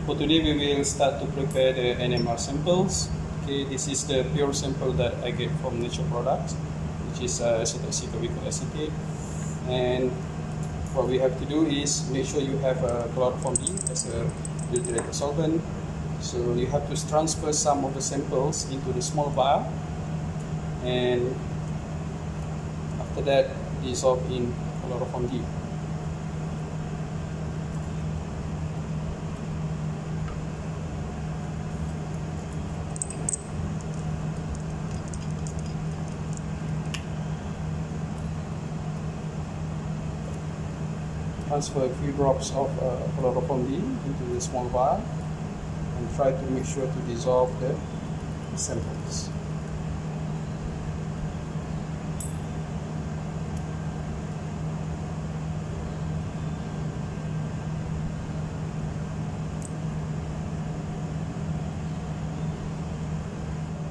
For today, we will start to prepare the NMR samples. Okay, this is the pure sample that I get from Nature Products, which is acetoacetic acetate. And what we have to do is make sure you have a chloroform D as a filtrated solvent. So you have to transfer some of the samples into the small vial, and after that dissolve in chloroform D. Transfer a few drops of chloroform D into the small vial and try to make sure to dissolve the samples.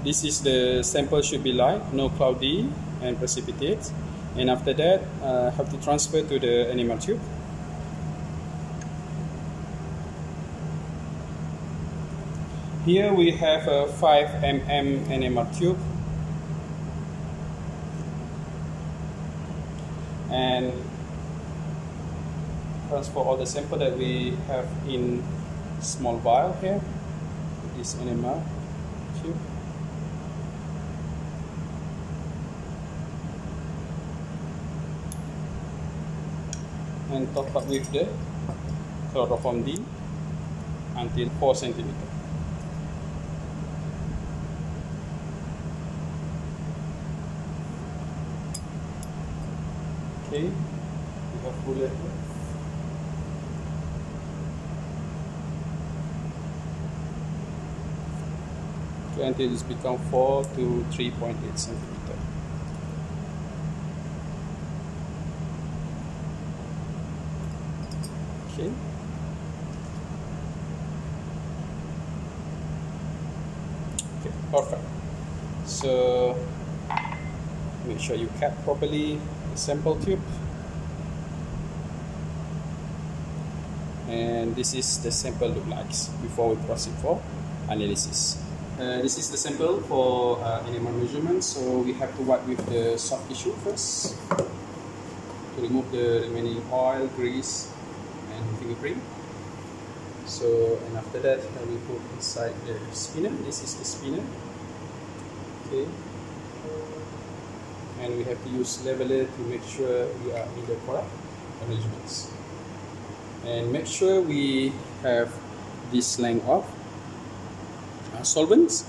This is the sample should be light, no cloudy and precipitate. And after that, have to transfer to the NMR tube. Here we have a 5 mm NMR tube, and transfer all the sample that we have in small vial here, this NMR tube. And top up with the chloroform D until 4 cm. Okay, we have bullet here. Okay, until it's become 4 to 3.8 cm. Okay. Okay, perfect. So make sure you cap properly the sample tube, and this is the sample look like before we proceed for analysis. This is the sample for NMR measurement. So we have to wipe with the soft tissue first to remove the remaining oil, grease, and fingerprint. So, and after that, we put inside the spinner. This is the spinner. Okay. And we have to use leveler to make sure we are in the correct arrangements. And make sure we have this length of solvents.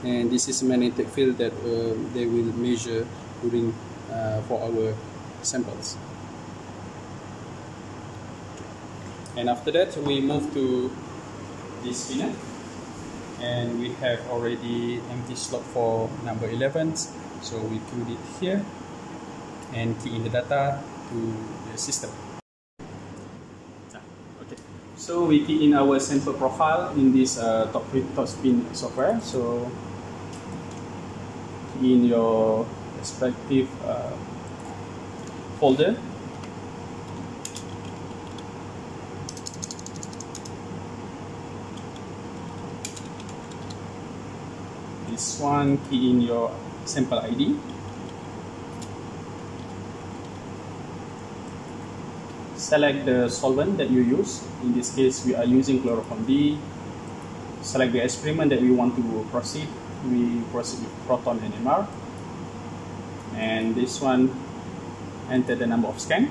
And this is magnetic field that they will measure during for our samples. And after that, we move to this spinner, and we have already empty slot for number 11. So we put it here and key in the data to the system. Okay. So we key in our sample profile in this top spin software. So key in your respective folder. This one, key in your sample ID. Select the solvent that you use. In this case, we are using chloroform D. Select the experiment that we want to proceed. We proceed with proton NMR. And this one, enter the number of scan.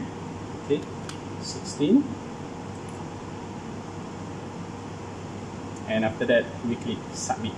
Okay, 16. And after that, we click submit.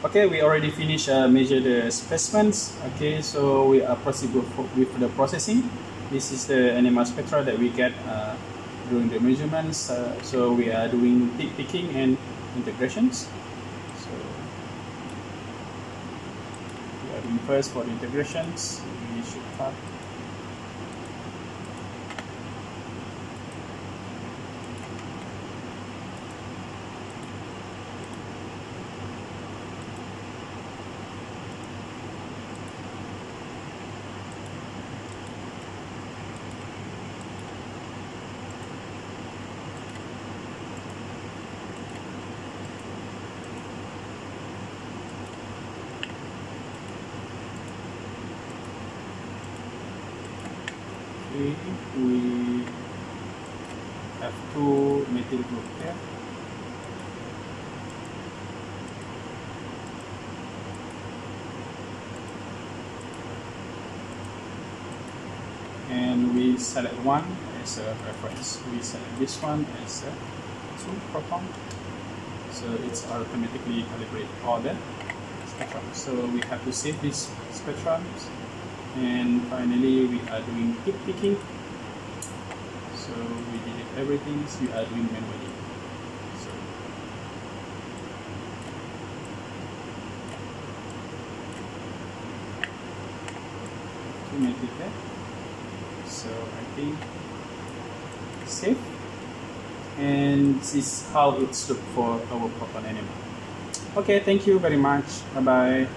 Okay, we already finished measure the specimens. Okay, so we are proceed with the processing. This is the NMR spectra that we get during the measurements. So we are doing peak picking and integrations. So we are doing first for the integrations. We should start. We have two methyl group here. And we select one as a reference. We select this one as a 2 proton. So it's automatically calibrate all the spectrum. So we have to save these spectrums. And finally, we are doing peak picking. So we delete everything. So we are doing manually. So automatic there. So I think save. And this is how it's looked for our proton NMR. Okay, thank you very much. Bye bye.